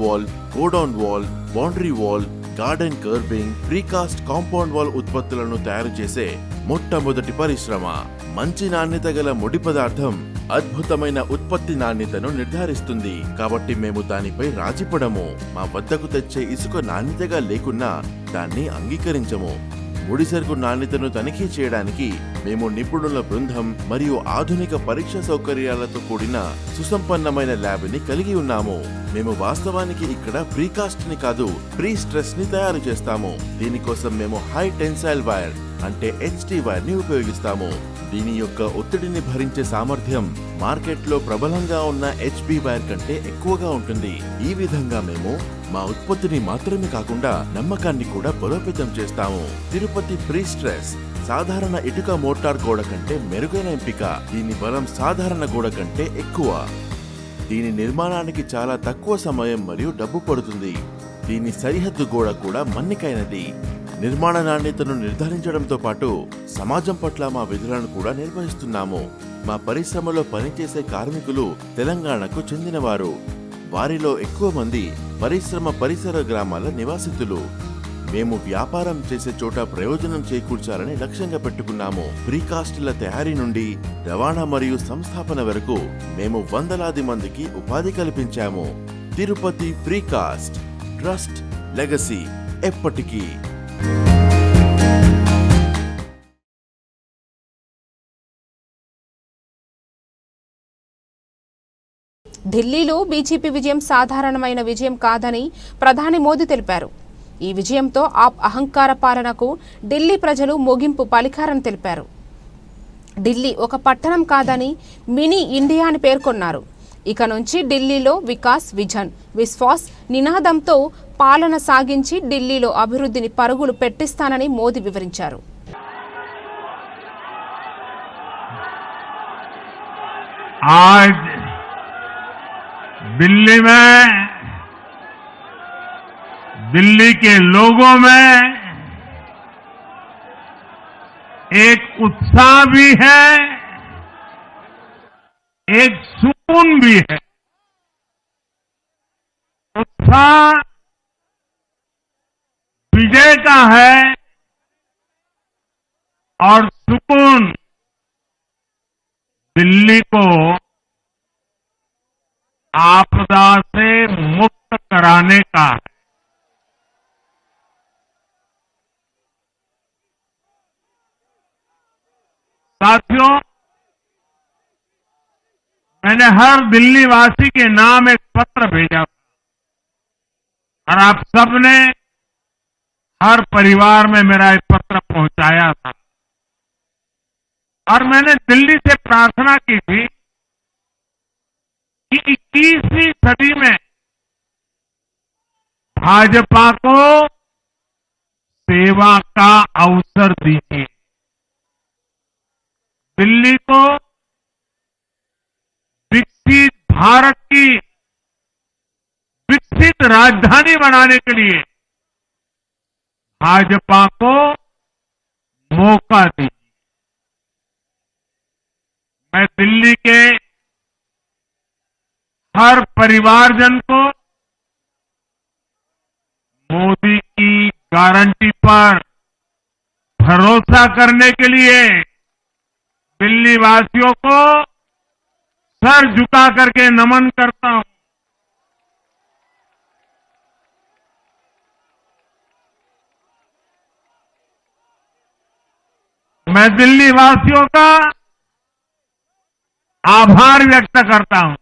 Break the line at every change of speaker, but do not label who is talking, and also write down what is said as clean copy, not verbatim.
Wall, godown wall, boundary wall, garden kerbing, precast compound wall ఉత్పత్తులను తయారు చేసే మొట్టమొదటి పరిశ్రమ. మంచి నాణ్యత గల ముడి పదార్థం అద్భుతమైన ఉత్పత్తి నాణ్యతను నిర్ధారిస్తుంది. కాబట్టి మేము దానిపై రాజీపడము. మా వద్దకు తెచ్చే ఇసుక నాణ్యతగా లేకున్నా దాన్ని అంగీకరించము. ముడిసరుకు నాణ్యతను తనిఖీ చేయడానికి మేము నిపుణుల బృందం మరియు ఆధునిక పరీక్ష సౌకర్యాలతో కూడిన సుసంపన్నమైన ల్యాబ్ ని కలిగి ఉన్నాము. మేము వాస్తవానికి ఇక్కడ ప్రీకాస్ట్ ని కాదు, ప్రీ స్ట్రెస్ ని తయారు చేస్తాము. దీనికోసం మేము హై టెన్సైల్ వైర్ అంటే HT వైర్ ని ఉపయోగిస్తాము. దీని యొక్క ఒత్తిడిని భరించే సామర్థ్యం మార్కెట్లో ప్రబలంగా ఉన్న HB వైర్ కంటే ఎక్కువగా ఉంటుంది. ఈ విధంగా మేము మా ఉత్పత్తిని మాత్రమే కాకుండా నమ్మకాన్ని కూడా బలోపేతం చేస్తాము. తిరుపతి ప్రీ స్ట్రెస్ సాధారణ ఇటుక మోటార్ గోడ కంటే మెరుగైన ఎంపిక. దీని బలం సాధారణ గోడ కంటే ఎక్కువ. దీని నిర్మాణానికి చాలా తక్కువ సమయం మరియు డబ్బు పడుతుంది. దీని సరిహద్దు గోడ కూడా మన్నికైనది. నిర్మాణ నాణ్యతను నిర్ధారించడంతో పాటు సమాజం పట్ల మా విధులను కూడా నిర్వహిస్తున్నాము. మా పరిశ్రమలో పనిచేసే కార్మికులు తెలంగాణకు చెందినవారు. వారిలో ఎక్కువ మంది పరిశ్రమ పరిసర గ్రామాల నివాసితులు. మేము వ్యాపారం చేసే చోట ప్రయోజనం చేకూర్చాలని లక్ష్యంగా పెట్టుకున్నాము. ప్రీకాస్టుల తయారీ నుండి రవాణా మరియు సంస్థాపన వరకు మేము వందలాది మందికి ఉపాధి కల్పించాము. తిరుపతి ప్రీకాస్ట్, ట్రస్ట్, లెగసీ ఎప్పటికీ.
ఢిల్లీలో బీజేపీ విజయం సాధారణమైన విజయం కాదని ప్రధాని మోదీ తెలిపారు. ఈ విజయంతో ఆప్ అహంకార పాలనకు ఢిల్లీ ప్రజలు ముగింపు పలికారని తెలిపారు. ఢిల్లీ ఒక పట్టణం కాదని మినీ ఇండియా అని పేర్కొన్నారు. ఇక నుంచి ఢిల్లీలో వికాస్, విజన్, విశ్వాస్ నినాదంతో పాలన సాగించి ఢిల్లీలో అభివృద్ధిని పరుగులు పెట్టిస్తానని మోదీ వివరించారు.
दिल्ली में, दिल्ली के लोगों में एक उत्साह भी है, एक सुकून भी है. उत्साह विजय का है और सुकून दिल्ली को आपदा से मुक्त कराने का है. साथियों, मैंने हर दिल्ली वासी के नाम एक पत्र भेजा था और आप सबने हर परिवार में मेरा एक पत्र पहुंचाया था. और मैंने दिल्ली से प्रार्थना की थी कि 21वीं सदी में भाजपा को सेवा का अवसर दीजिए. दिल्ली को विकसित भारत की विकसित राजधानी बनाने के लिए भाजपा को मौका दीजिए. मैं दिल्ली के हर परिवारजन को मोदी की गारंटी पर भरोसा करने के लिए दिल्ली वासियों को सर झुका करके नमन करता हूं. मैं दिल्ली वासियों का आभार व्यक्त करता हूं.